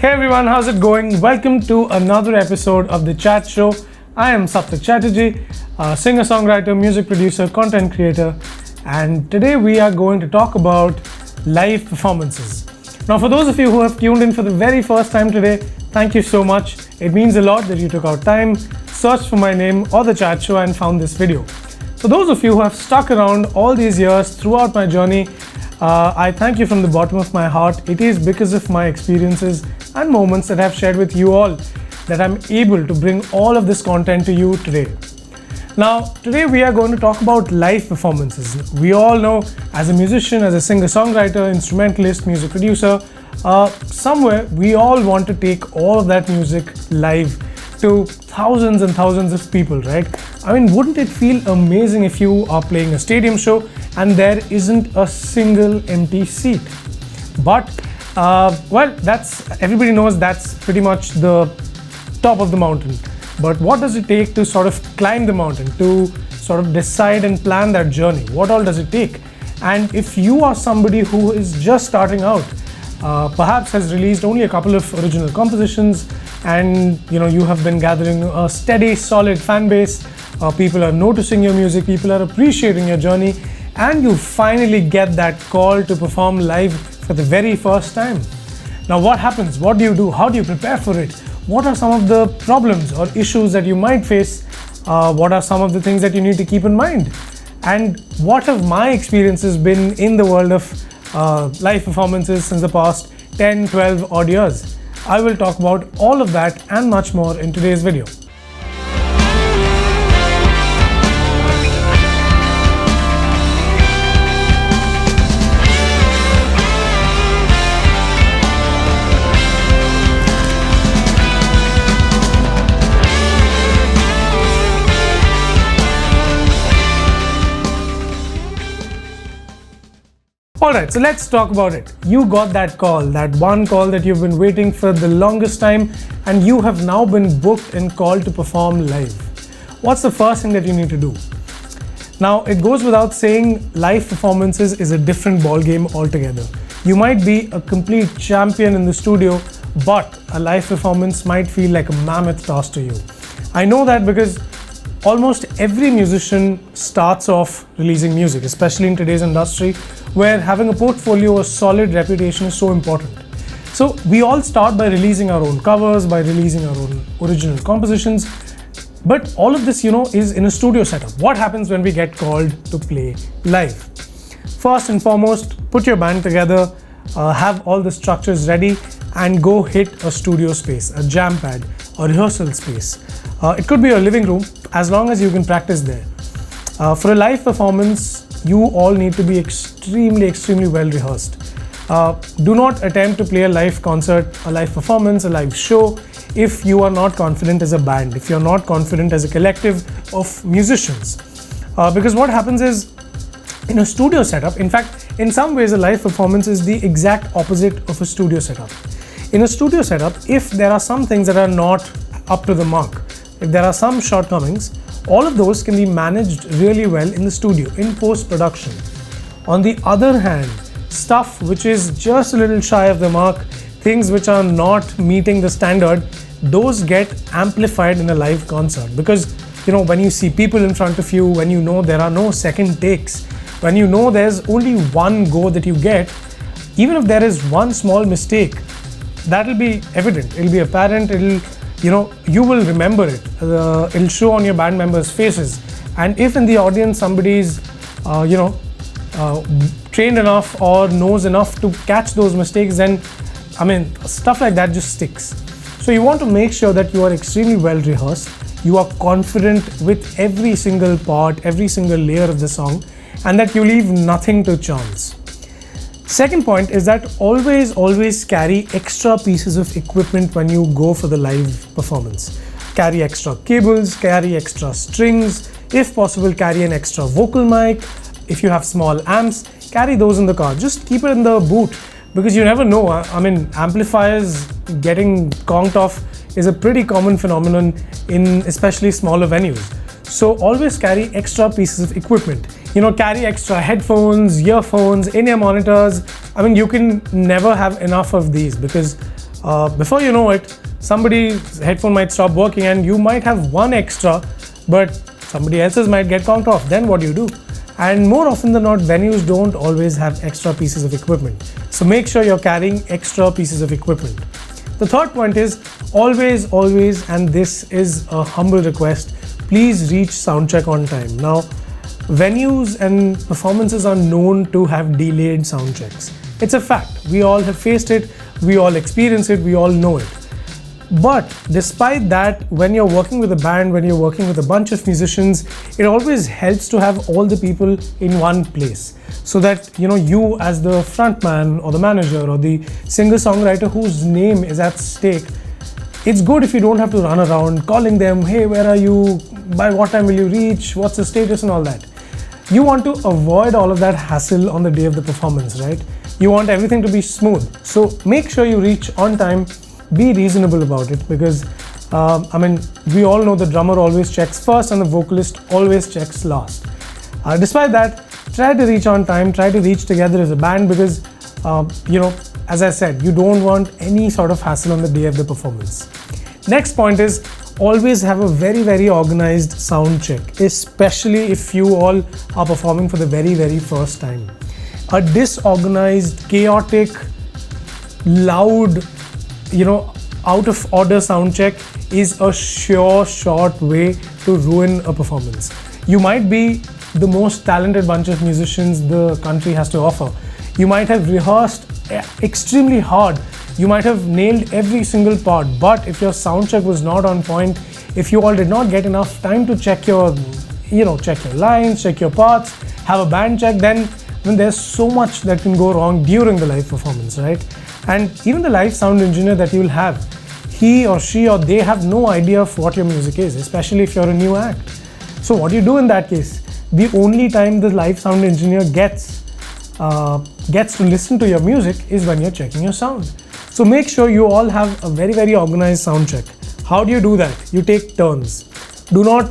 Hey everyone, how's it going? Welcome to another episode of TheChatt Show. I am Saptak, a singer-songwriter, music producer, content creator, and today we are going to talk about live performances. Now, for those of you who have tuned in for the very first time today, thank you so much. It means a lot that you took out time, searched for my name or TheChatt Show and found this video. For those of you who have stuck around all these years throughout my journey, I thank you from the bottom of my heart. It is because of my experiences and moments that I've shared with you all that I'm able to bring all of this content to you today. Now, today we are going to talk about live performances. We all know, as a musician, as a singer-songwriter, instrumentalist, music producer, somewhere we all want to take all of that music live to thousands and thousands of people, right? I mean, wouldn't it feel amazing if you are playing a stadium show and there isn't a single empty seat? But well, everybody knows that's pretty much the top of the mountain. But what does it take to sort of climb the mountain, to sort of decide and plan that journey? What all does it take? And if you are somebody who is just starting out, perhaps has released only a couple of original compositions, and you have been gathering a steady, solid fan base, people are noticing your music, people are appreciating your journey, and you finally get that call to perform live for the very first time. Now, what happens? What do you do? How do you prepare for it? What are some of the problems or issues that you might face? What are some of the things that you need to keep in mind? And what have my experiences been in the world of live performances since the past 10, 12 odd years? I will talk about all of that and much more in today's video. Alright, so let's talk about it. You got that call, that one call that you've been waiting for the longest time, and you have now been booked and called to perform live. What's the first thing that you need to do? Now, it goes without saying, live performances is a different ball game altogether. You might be a complete champion in the studio, but a live performance might feel like a mammoth task to you. I know that because almost every musician starts off releasing music, especially in today's industry, where having a portfolio, a solid reputation is so important. So we all start by releasing our own covers, by releasing our own original compositions, but all of this, is in a studio setup. What happens when we get called to play live? First and foremost, put your band together, have all the structures ready, and go hit a studio space, a jam pad, a rehearsal space. It could be your living room, as long as you can practice there. For a live performance, you all need to be extremely well rehearsed. Do not attempt to play a live concert, a live performance, a live show if you are not confident as a band, if you're not confident as a collective of musicians. Because what happens is, in a studio setup, in fact, in some ways a live performance is the exact opposite of a studio setup. In a studio setup, if there are some things that are not up to the mark, if there are some shortcomings, all of those can be managed really well in the studio, in post-production. On the other hand, stuff which is just a little shy of the mark, things which are not meeting the standard, those get amplified in a live concert. Because, when you see people in front of you, when you know there are no second takes, when you know there's only one go that you get, even if there is one small mistake, that'll be evident, it'll be apparent, you will remember it. It'll show on your band members' faces. And if in the audience somebody's, trained enough or knows enough to catch those mistakes, then, stuff like that just sticks. So you want to make sure that you are extremely well rehearsed, you are confident with every single part, every single layer of the song, and that you leave nothing to chance. Second point is that always carry extra pieces of equipment when you go for the live performance. Carry extra cables, carry extra strings, if possible carry an extra vocal mic. If you have small amps, carry those in the car. Just keep it in the boot, because you never know. Amplifiers getting conked off is a pretty common phenomenon in especially smaller venues. So always carry extra pieces of equipment. Carry extra headphones, earphones, InEar monitors. You can never have enough of these, because Before you know it, somebody's headphone might stop working and you might have one extra, but somebody else's might get conked off. Then what do you do? And more often than not, venues don't always have extra pieces of equipment. So make sure you're carrying extra pieces of equipment. The third point is always, and this is a humble request, please reach soundcheck on time. Now, venues and performances are known to have delayed soundchecks. It's a fact. We all have faced it, we all experience it, we all know it. But despite that, when you're working with a band, when you're working with a bunch of musicians, it always helps to have all the people in one place, so that you as the frontman or the manager or the singer-songwriter whose name is at stake, it's good if you don't have to run around calling them, hey, where are you, by what time will you reach, what's the status and all that. You want to avoid all of that hassle on the day of the performance, right? You want everything to be smooth. So make sure you reach on time. Be reasonable about it, because we all know the drummer always checks first and the vocalist always checks last. Despite that, try to reach on time, try to reach together as a band, because as I said, you don't want any sort of hassle on the day of the performance. Next point is always have a very organized sound check, especially if you all are performing for the very first time. A disorganized, chaotic, loud, out of order sound check is a sure short way to ruin a performance. You might be the most talented bunch of musicians the country has to offer. You might have rehearsed extremely hard. You might have nailed every single part, but if your sound check was not on point, if you all did not get enough time to check your lines, check your parts, have a band check, then there's so much that can go wrong during the live performance, right? And even the live sound engineer that you will have, he or she or they have no idea of what your music is, especially if you're a new act. So what do you do in that case? The only time the live sound engineer gets to listen to your music is when you're checking your sound. So make sure you all have a very organized sound check. How do you do that? You take turns. Do not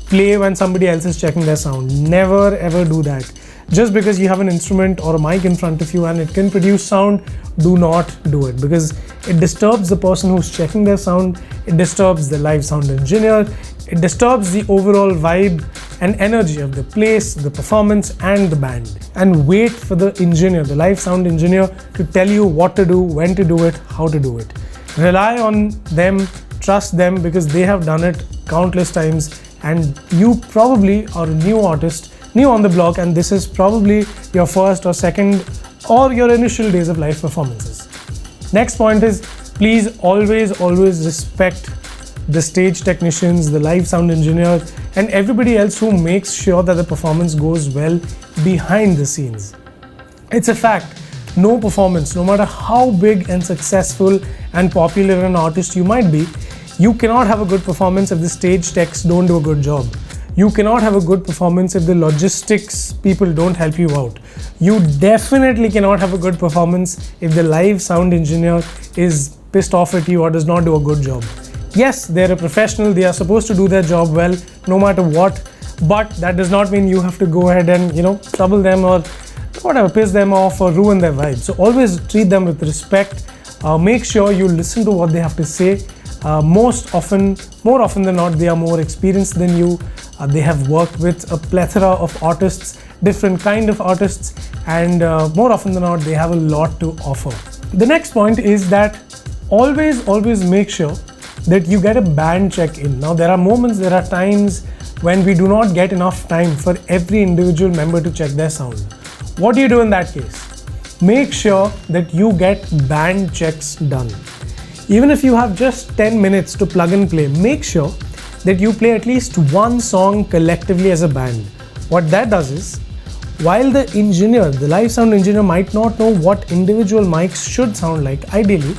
play when somebody else is checking their sound. Never ever do that. Just because you have an instrument or a mic in front of you and it can produce sound, do not do it, because it disturbs the person who's checking their sound, it disturbs the live sound engineer, it disturbs the overall vibe and energy of the place, the performance and the band. And wait for the engineer, the live sound engineer, to tell you what to do, when to do it, how to do it. Rely on them, trust them, because they have done it countless times, and you probably are a new artist, new on the block, and this is probably your first or second or your initial days of live performances. Next point is please always respect the stage technicians, the live sound engineer, and everybody else who makes sure that the performance goes well behind the scenes. It's a fact, no performance, no matter how big and successful and popular an artist you might be, you cannot have a good performance if the stage techs don't do a good job. You cannot have a good performance if the logistics people don't help you out. You definitely cannot have a good performance if the live sound engineer is pissed off at you or does not do a good job. Yes, they're a professional, they are supposed to do their job well, no matter what, but that does not mean you have to go ahead and, trouble them or whatever, piss them off or ruin their vibe. So always treat them with respect. Make sure you listen to what they have to say. More often than not, they are more experienced than you. They have worked with a plethora of artists, different kind of artists, and more often than not, they have a lot to offer. The next point is that always make sure that you get a band check in. Now, there are times when we do not get enough time for every individual member to check their sound. What do you do in that case? Make sure that you get band checks done. Even if you have just 10 minutes to plug and play, make sure that you play at least one song collectively as a band. What that does is, while the engineer, the live sound engineer, might not know what individual mics should sound like, ideally,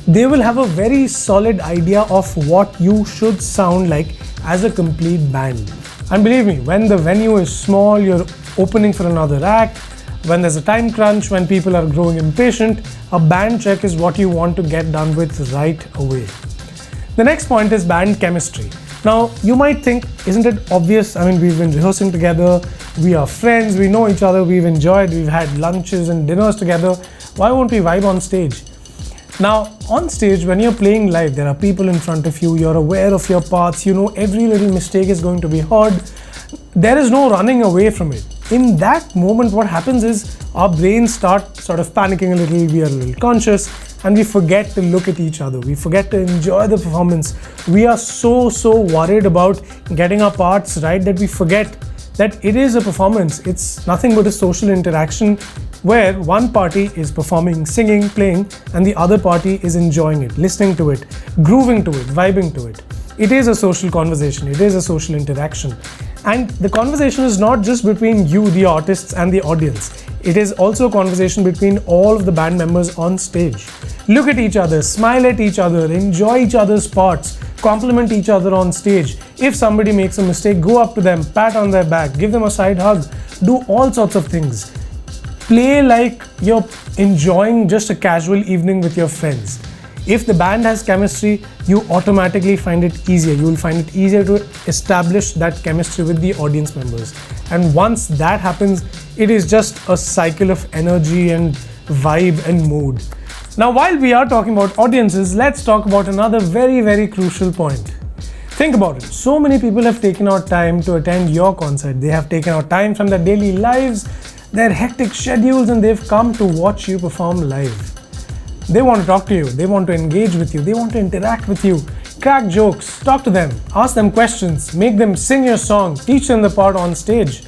they will have a very solid idea of what you should sound like as a complete band. And believe me, when the venue is small, you're opening for another act, when there's a time crunch, when people are growing impatient, a band check is what you want to get done with right away. The next point is band chemistry. Now, you might think, isn't it obvious? We've been rehearsing together, we are friends, we know each other, we've had lunches and dinners together. Why won't we vibe on stage? Now, on stage, when you're playing live, there are people in front of you, you're aware of your parts, you know every little mistake is going to be heard. There is no running away from it. In that moment, what happens is our brains start sort of panicking a little, we are a little conscious, and we forget to look at each other. We forget to enjoy the performance. We are so worried about getting our parts right that we forget that it is a performance. It's nothing but a social interaction where one party is performing, singing, playing, and the other party is enjoying it, listening to it, grooving to it, vibing to it. It is a social conversation, it is a social interaction. And the conversation is not just between you, the artists, and the audience. It is also a conversation between all of the band members on stage. Look at each other, smile at each other, enjoy each other's parts, compliment each other on stage. If somebody makes a mistake, go up to them, pat on their back, give them a side hug, do all sorts of things. Play like you're enjoying just a casual evening with your friends. If the band has chemistry, you automatically find it easier. You will find it easier to establish that chemistry with the audience members. And once that happens, it is just a cycle of energy and vibe and mood. Now, while we are talking about audiences, let's talk about another very crucial point. Think about it. So many people have taken out time to attend your concert. They have taken out time from their daily lives, their hectic schedules, and they've come to watch you perform live. They want to talk to you, they want to engage with you, they want to interact with you, crack jokes, talk to them, ask them questions, make them sing your song, teach them the part on stage.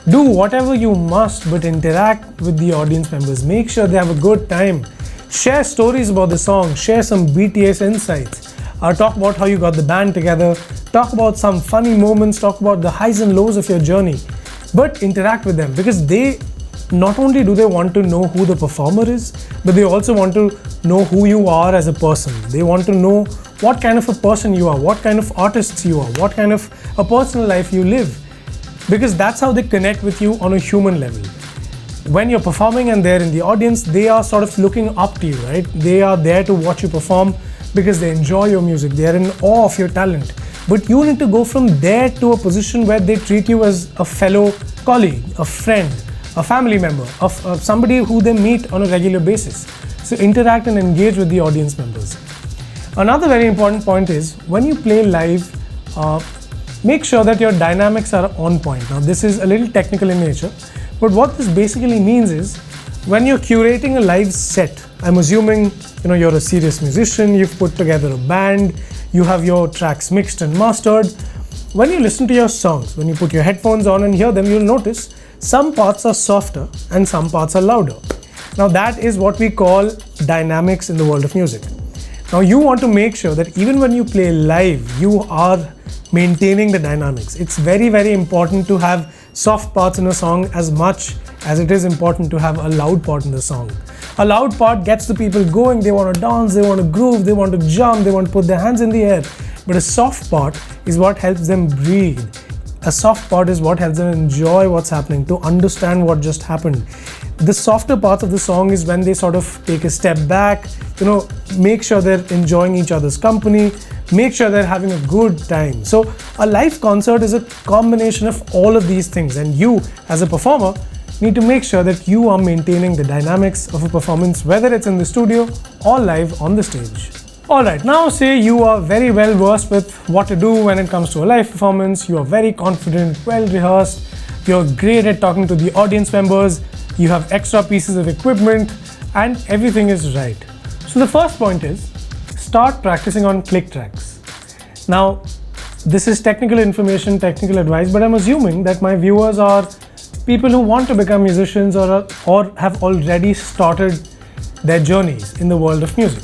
Do whatever you must, but interact with the audience members. Make sure they have a good time. Share stories about the song, share some BTS insights, talk about how you got the band together, talk about some funny moments, talk about the highs and lows of your journey. But interact with them, because they not only do they want to know who the performer is, but they also want to know who you are as a person. They want to know what kind of a person you are, what kind of artists you are, what kind of a personal life you live, because that's how they connect with you on a human level. When you're performing and they're in the audience, they are sort of looking up to you, right? They are there to watch you perform because they enjoy your music, they are in awe of your talent. But you need to go from there to a position where they treat you as a fellow colleague, a friend, a family member, of somebody who they meet on a regular basis. So interact and engage with the audience members. Another very important point is, when you play live, make sure that your dynamics are on point. Now, this is a little technical in nature, but what this basically means is, when you're curating a live set, I'm assuming you're a serious musician, you've put together a band, you have your tracks mixed and mastered. When you listen to your songs, when you put your headphones on and hear them, you'll notice some parts are softer and some parts are louder. Now, that is what we call dynamics in the world of music. Now, you want to make sure that even when you play live, you are maintaining the dynamics. It's very important to have soft parts in a song as much as it is important to have a loud part in the song. A loud part gets the people going, they want to dance, they want to groove, they want to jump, they want to put their hands in the air. But a soft part is what helps them breathe. A soft part is what helps them enjoy what's happening, to understand what just happened. The softer parts of the song is when they sort of take a step back, make sure they're enjoying each other's company, make sure they're having a good time. So a live concert is a combination of all of these things, and you as a performer need to make sure that you are maintaining the dynamics of a performance, whether it's in the studio or live on the stage. Alright, now say you are very well versed with what to do when it comes to a live performance, you are very confident, well rehearsed, you're great at talking to the audience members, you have extra pieces of equipment, and everything is right. So the first point is, start practicing on click tracks. Now, this is technical information, technical advice, but I'm assuming that my viewers are people who want to become musicians or have already started their journeys in the world of music.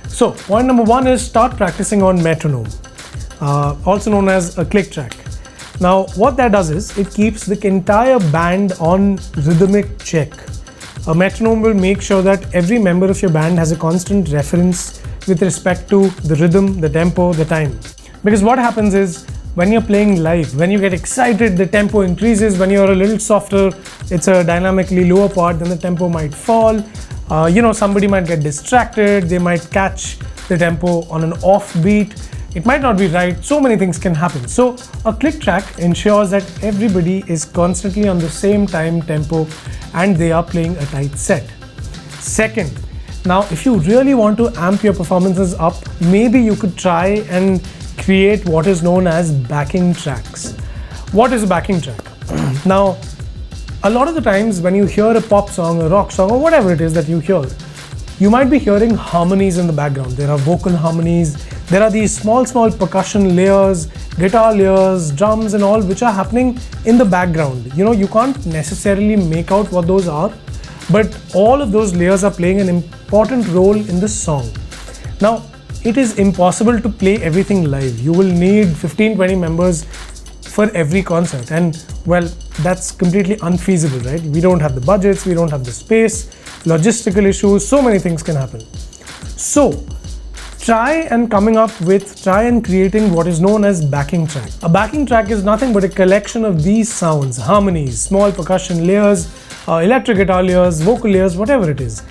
So, point number one is start practicing on metronome, also known as a click track. Now, what that does is, it keeps the entire band on rhythmic check. A metronome will make sure that every member of your band has a constant reference with respect to the rhythm, the tempo, the time. Because what happens is, when you're playing live, when you get excited, the tempo increases. When you're a little softer, it's a dynamically lower part, then the tempo might fall. Somebody might get distracted, they might catch the tempo on an off beat. It might not be right, so many things can happen. So a click track ensures that everybody is constantly on the same time tempo and they are playing a tight set. Second, Now, if you really want to amp your performances up, maybe you could try and create what is known as backing tracks. What is a backing track? Now, a lot of the times when you hear a pop song, a rock song, or whatever it is that you hear, you might be hearing harmonies in the background. There are vocal harmonies, there are these small percussion layers, guitar layers, drums and all, which are happening in the background. You can't necessarily make out what those are, but all of those layers are playing an important role in the song. Now, it is impossible to play everything live. You will need 15-20 members for every concert, and well, that's completely unfeasible, right? We don't have the budgets, we don't have the space, logistical issues, so many things can happen. So try and creating what is known as backing track. A backing track is nothing but a collection of these sounds, harmonies, small percussion layers, electric guitar layers, vocal layers, whatever it is.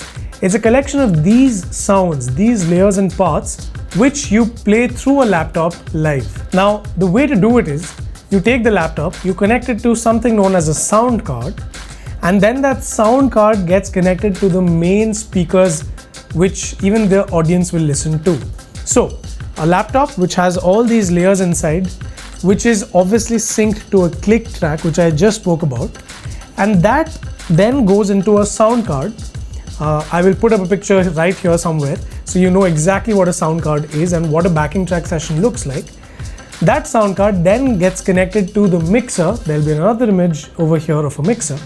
It's a collection of these sounds, these layers and parts, which you play through a laptop live. Now, the way to do it is, you take the laptop, you connect it to something known as a sound card, and then that sound card gets connected to the main speakers, which even the audience will listen to. So, a laptop which has all these layers inside, which is obviously synced to a click track, which I just spoke about, and that then goes into a sound card. I will put up a picture right here somewhere so you know exactly what a sound card is and what a backing track session looks like. That sound card then gets connected to the mixer. There'll be another image over here of a mixer,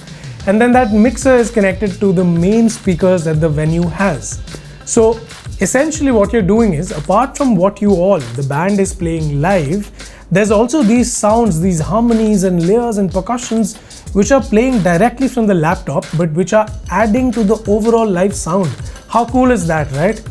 and then that mixer is connected to the main speakers that the venue has. So essentially what you're doing is, apart from what the band is playing live, there's also these sounds, these harmonies and layers and percussions which are playing directly from the laptop, but which are adding to the overall live sound. How cool is that, right?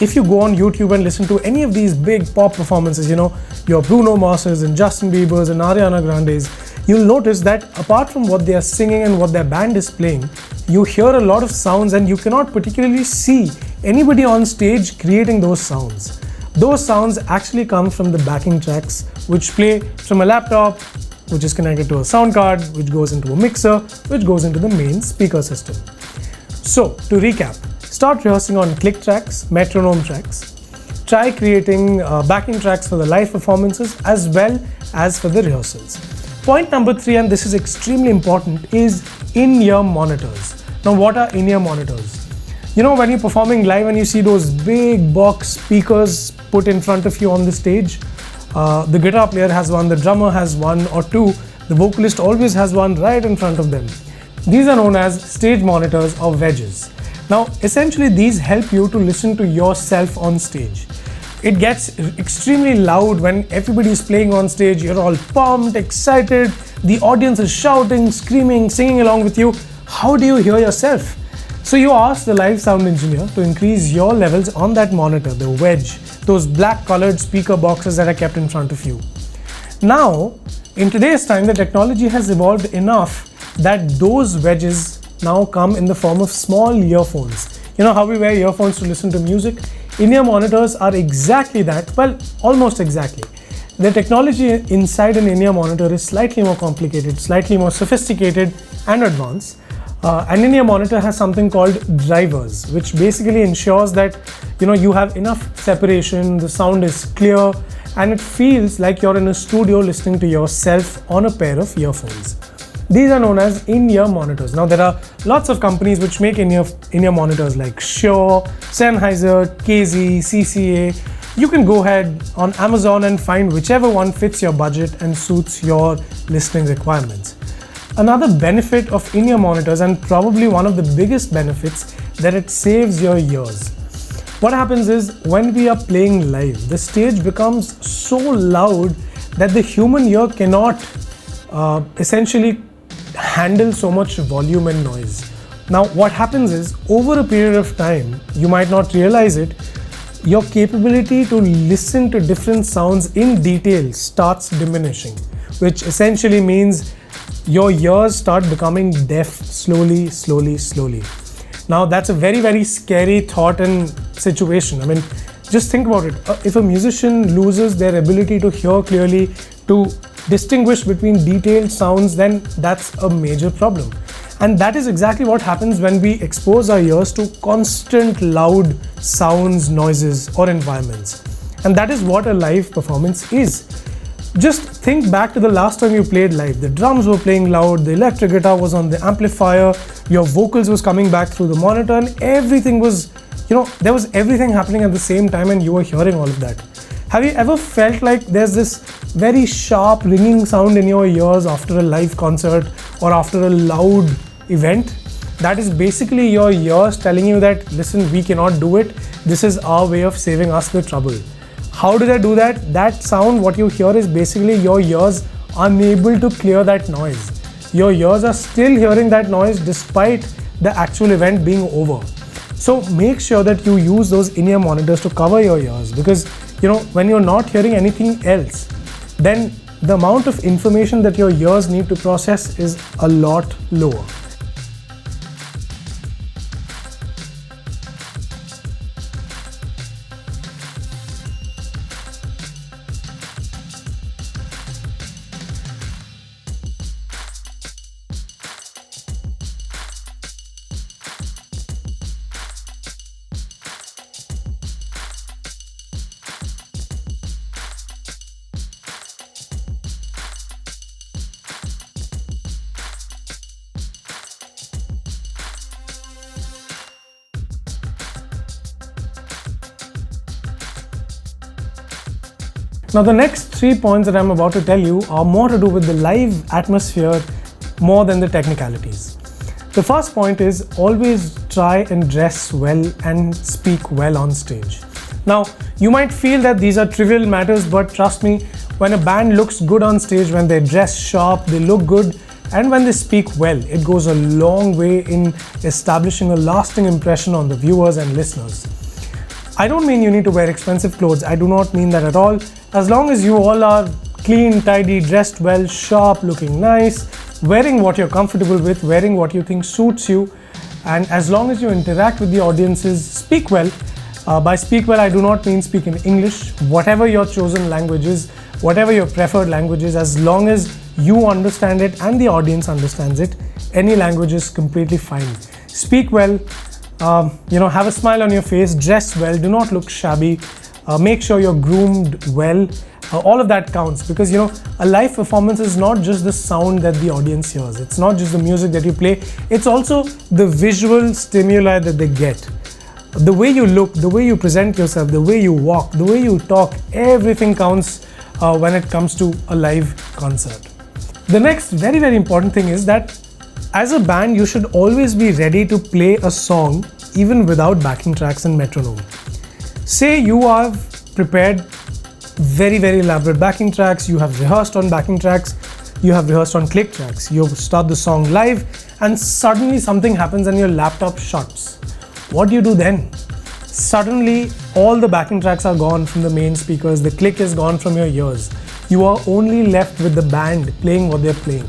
If you go on YouTube and listen to any of these big pop performances, your Bruno Mars's and Justin Bieber's and Ariana Grande's, you'll notice that apart from what they are singing and what their band is playing, you hear a lot of sounds and you cannot particularly see anybody on stage creating those sounds. Those sounds actually come from the backing tracks, which play from a laptop, which is connected to a sound card, which goes into a mixer, which goes into the main speaker system. So, to recap, start rehearsing on click tracks, metronome tracks. Try creating backing tracks for the live performances as well as for the rehearsals. Point number 3, and this is extremely important, is in-ear monitors. Now, what are in-ear monitors? When you're performing live and you see those big box speakers put in front of you on the stage, the guitar player has one, the drummer has one or two, the vocalist always has one right in front of them. These are known as stage monitors or wedges. Now, essentially these help you to listen to yourself on stage. It gets extremely loud when everybody is playing on stage, you're all pumped, excited, the audience is shouting, screaming, singing along with you. How do you hear yourself? So you ask the live sound engineer to increase your levels on that monitor, the wedge, those black colored speaker boxes that are kept in front of you. Now, in today's time, the technology has evolved enough that those wedges now come in the form of small earphones. You know how we wear earphones to listen to music? In-ear monitors are exactly that, well, almost exactly. The technology inside an in-ear monitor is slightly more complicated, slightly more sophisticated and advanced. An in-ear monitor has something called drivers, which basically ensures that you have enough separation, the sound is clear, and it feels like you're in a studio listening to yourself on a pair of earphones. These are known as in-ear monitors. Now, there are lots of companies which make in-ear monitors like Shure, Sennheiser, KZ, CCA. You can go ahead on Amazon and find whichever one fits your budget and suits your listening requirements. Another benefit of in-ear monitors, and probably one of the biggest benefits, that it saves your ears. What happens is, when we are playing live, the stage becomes so loud that the human ear cannot essentially handle so much volume and noise. Now, what happens is, over a period of time, you might not realize it, your capability to listen to different sounds in detail starts diminishing, which essentially means your ears start becoming deaf slowly. Now, that's a very, very scary thought and situation. I mean, just think about it. If a musician loses their ability to hear clearly, to distinguish between detailed sounds, then that's a major problem. And that is exactly what happens when we expose our ears to constant loud sounds, noises, or environments. And that is what a live performance is. Just think back to the last time you played live. The drums were playing loud, the electric guitar was on the amplifier, your vocals was coming back through the monitor, and everything was, there was everything happening at the same time and you were hearing all of that. Have you ever felt like there's this very sharp ringing sound in your ears after a live concert or after a loud event? That is basically your ears telling you that, listen, we cannot do it. This is our way of saving us the trouble. How do they do that? That sound, what you hear, is basically your ears unable to clear that noise. Your ears are still hearing that noise despite the actual event being over. So make sure that you use those in-ear monitors to cover your ears, because when you're not hearing anything else, then the amount of information that your ears need to process is a lot lower. Now the next 3 points that I'm about to tell you are more to do with the live atmosphere more than the technicalities. The first point is always try and dress well and speak well on stage. Now you might feel that these are trivial matters, but trust me, when a band looks good on stage, when they dress sharp, they look good, and when they speak well, it goes a long way in establishing a lasting impression on the viewers and listeners. I don't mean you need to wear expensive clothes. I do not mean that at all. As long as you all are clean, tidy, dressed well, sharp, looking nice, wearing what you're comfortable with, wearing what you think suits you, and as long as you interact with the audiences, speak well. By speak well, I do not mean speak in English. Whatever your chosen language is, whatever your preferred language is, as long as you understand it and the audience understands it, any language is completely fine. Speak well. Have a smile on your face, dress well, do not look shabby, make sure you're groomed well. All of that counts, because a live performance is not just the sound that the audience hears. It's not just the music that you play. It's also the visual stimuli that they get. The way you look, the way you present yourself, the way you walk, the way you talk, everything counts when it comes to a live concert. The next very, very important thing is that as a band, you should always be ready to play a song even without backing tracks and metronome. Say you have prepared very, very elaborate backing tracks, you have rehearsed on backing tracks, you have rehearsed on click tracks, you start the song live, and suddenly something happens and your laptop shuts. What do you do then? Suddenly all the backing tracks are gone from the main speakers, the click is gone from your ears. You are only left with the band playing what they're playing.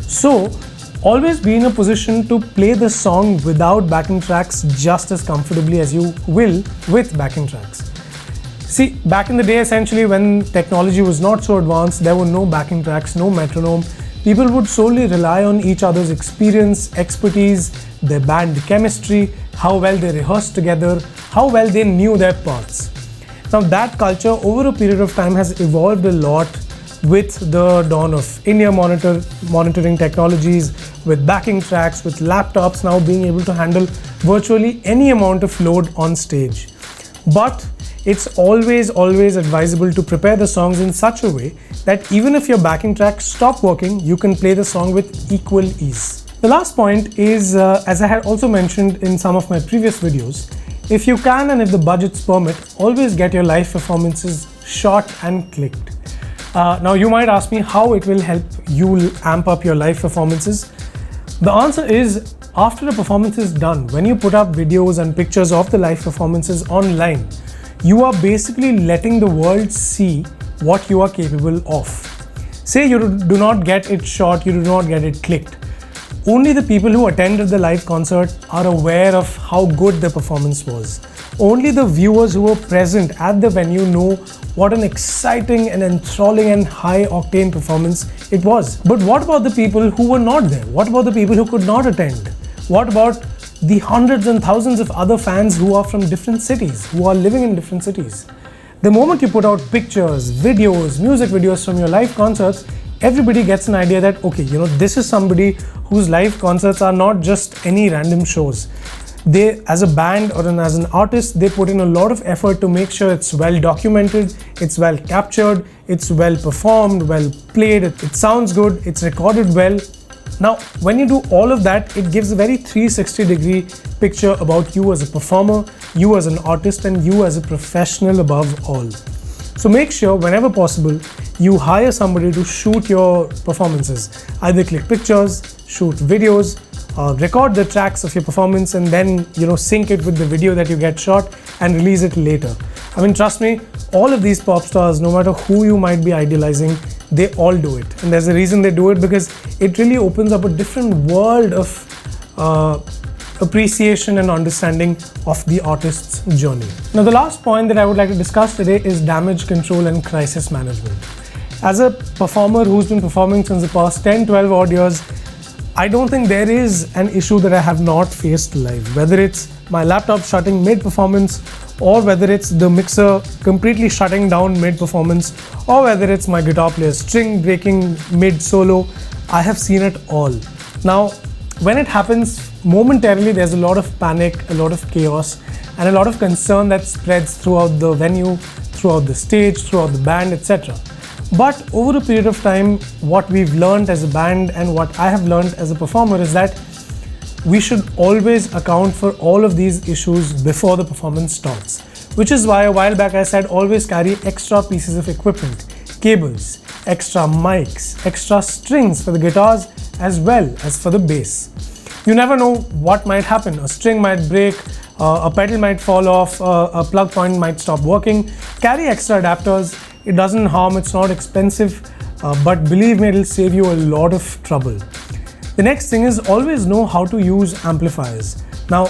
So always be in a position to play the song without backing tracks just as comfortably as you will with backing tracks. See, back in the day, essentially, when technology was not so advanced, there were no backing tracks, no metronome. People would solely rely on each other's experience, expertise, their band chemistry, how well they rehearsed together, how well they knew their parts. Now that culture over a period of time has evolved a lot with the dawn of in-ear monitoring technologies, with backing tracks, with laptops now being able to handle virtually any amount of load on stage. But it's always advisable to prepare the songs in such a way that even if your backing tracks stop working, you can play the song with equal ease. The last point is, as I had also mentioned in some of my previous videos, if you can and if the budgets permit, always get your live performances shot and clicked. Now you might ask me how it will help you amp up your live performances. The answer is, after a performance is done, when you put up videos and pictures of the live performances online, you are basically letting the world see what you are capable of. Say you do not get it shot, you do not get it clicked. Only the people who attended the live concert are aware of how good the performance was. Only the viewers who were present at the venue know what an exciting and enthralling and high octane performance it was. But what about the people who were not there? What about the people who could not attend? What about the hundreds and thousands of other fans who are from different cities, who are living in different cities? The moment you put out pictures, videos, music videos from your live concerts, everybody gets an idea that, okay, this is somebody whose live concerts are not just any random shows. They, as a band or as an artist, they put in a lot of effort to make sure it's well documented, it's well captured, it's well performed, well played, it sounds good, it's recorded well. Now, when you do all of that, it gives a very 360-degree picture about you as a performer, you as an artist, and you as a professional above all. So make sure whenever possible, you hire somebody to shoot your performances. Either click pictures, shoot videos, record the tracks of your performance, and then sync it with the video that you get shot and release it later. I mean, trust me, all of these pop stars, no matter who you might be idealizing, they all do it. And there's a reason they do it, because it really opens up a different world of appreciation and understanding of the artist's journey. Now, the last point that I would like to discuss today is damage control and crisis management. As a performer who's been performing since the past 10-12 odd years, I don't think there is an issue that I have not faced live, whether it's my laptop shutting mid-performance, or whether it's the mixer completely shutting down mid-performance, or whether it's my guitar player string breaking mid-solo. I have seen it all. Now, when it happens momentarily, there's a lot of panic, a lot of chaos, and a lot of concern that spreads throughout the venue, throughout the stage, throughout the band, etc. But over a period of time, what we've learned as a band and what I have learned as a performer is that we should always account for all of these issues before the performance starts. Which is why a while back I said always carry extra pieces of equipment, cables, extra mics, extra strings for the guitars as well as for the bass. You never know what might happen. A string might break, a pedal might fall off, a plug point might stop working. Carry extra adapters. It doesn't harm, it's not expensive, but believe me, it'll save you a lot of trouble. The next thing is always know how to use amplifiers. Now,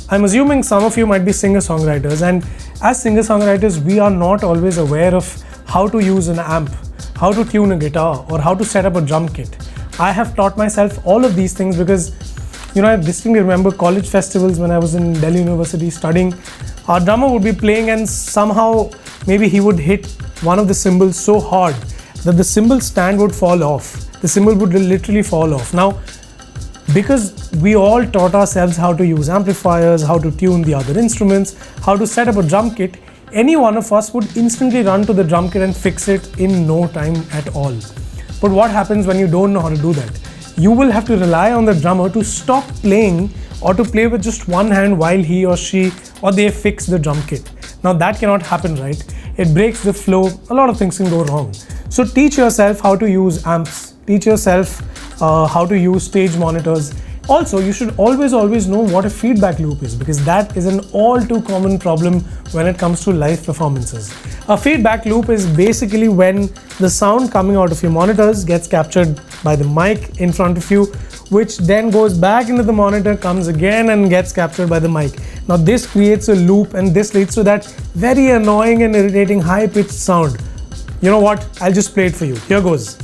I'm assuming some of you might be singer-songwriters, and as singer-songwriters, we are not always aware of how to use an amp, how to tune a guitar, or how to set up a drum kit. I have taught myself all of these things because, I distinctly remember college festivals when I was in Delhi University studying. Our drummer would be playing and somehow maybe he would hit one of the cymbals so hard that the cymbal stand would fall off. The cymbal would literally fall off. Now, because we all taught ourselves how to use amplifiers, how to tune the other instruments, how to set up a drum kit, any one of us would instantly run to the drum kit and fix it in no time at all. But what happens when you don't know how to do that? You will have to rely on the drummer to stop playing or to play with just one hand while he or she or they fix the drum kit. Now that cannot happen, right? It breaks the flow, a lot of things can go wrong. So teach yourself how to use amps, teach yourself how to use stage monitors. Also, you should always know what a feedback loop is, because that is an all too common problem when it comes to live performances. A feedback loop is basically when the sound coming out of your monitors gets captured by the mic in front of you, which then goes back into the monitor, comes again and gets captured by the mic. Now this creates a loop, and this leads to that very annoying and irritating high-pitched sound. You know what? I'll just play it for you. Here goes.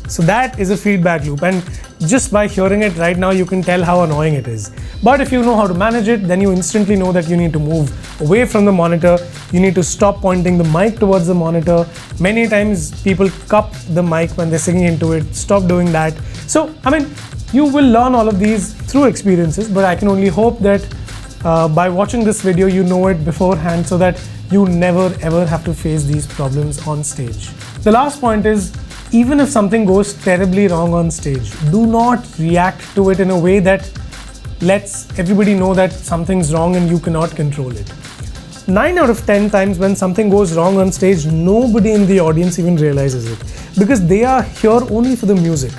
So that is a feedback loop, and just by hearing it right now, you can tell how annoying it is. But if you know how to manage it, then you instantly know that you need to move away from the monitor. You need to stop pointing the mic towards the monitor. Many times people cup the mic when they're singing into it. Stop doing that. So, you will learn all of these through experiences, but I can only hope that by watching this video, you know it beforehand so that you never ever have to face these problems on stage. The last point is, even if something goes terribly wrong on stage, do not react to it in a way that lets everybody know that something's wrong and you cannot control it. 9 out of 10 times when something goes wrong on stage, nobody in the audience even realizes it, because they are here only for the music.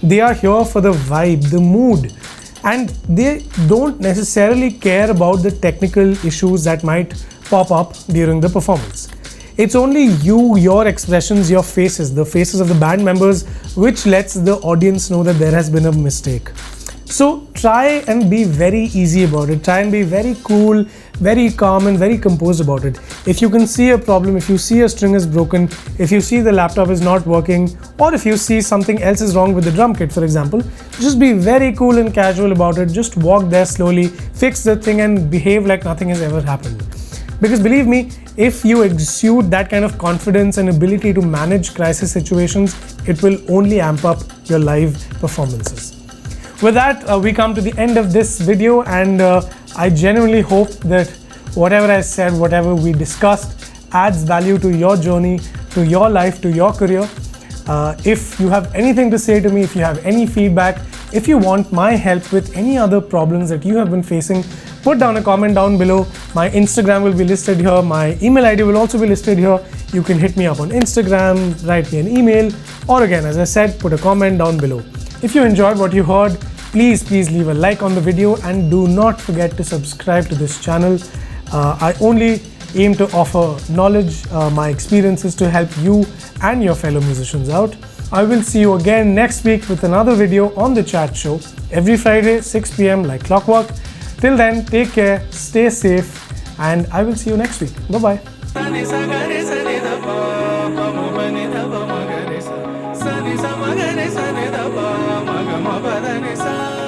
They are here for the vibe, the mood, and they don't necessarily care about the technical issues that might pop up during the performance. It's only you, your expressions, your faces, the faces of the band members, which lets the audience know that there has been a mistake. So try and be very easy about it. Try and be very cool, very calm and very composed about it. If you can see a problem, if you see a string is broken, if you see the laptop is not working, or if you see something else is wrong with the drum kit, for example, just be very cool and casual about it. Just walk there slowly, fix the thing and behave like nothing has ever happened. Because believe me, if you exude that kind of confidence and ability to manage crisis situations, it will only amp up your live performances. With that, we come to the end of this video, and I genuinely hope that whatever I said, whatever we discussed adds value to your journey, to your life, to your career. If you have anything to say to me, if you have any feedback, if you want my help with any other problems that you have been facing, put down a comment down below. My Instagram will be listed here. My email ID will also be listed here. You can hit me up on Instagram, write me an email, or again, as I said, put a comment down below. If you enjoyed what you heard, please leave a like on the video and do not forget to subscribe to this channel. I only aim to offer knowledge, my experiences to help you and your fellow musicians out. I will see you again next week with another video on The Chat Show every Friday 6 p.m. like clockwork. Till then, take care, stay safe, and I will see you next week. Bye-bye. Sa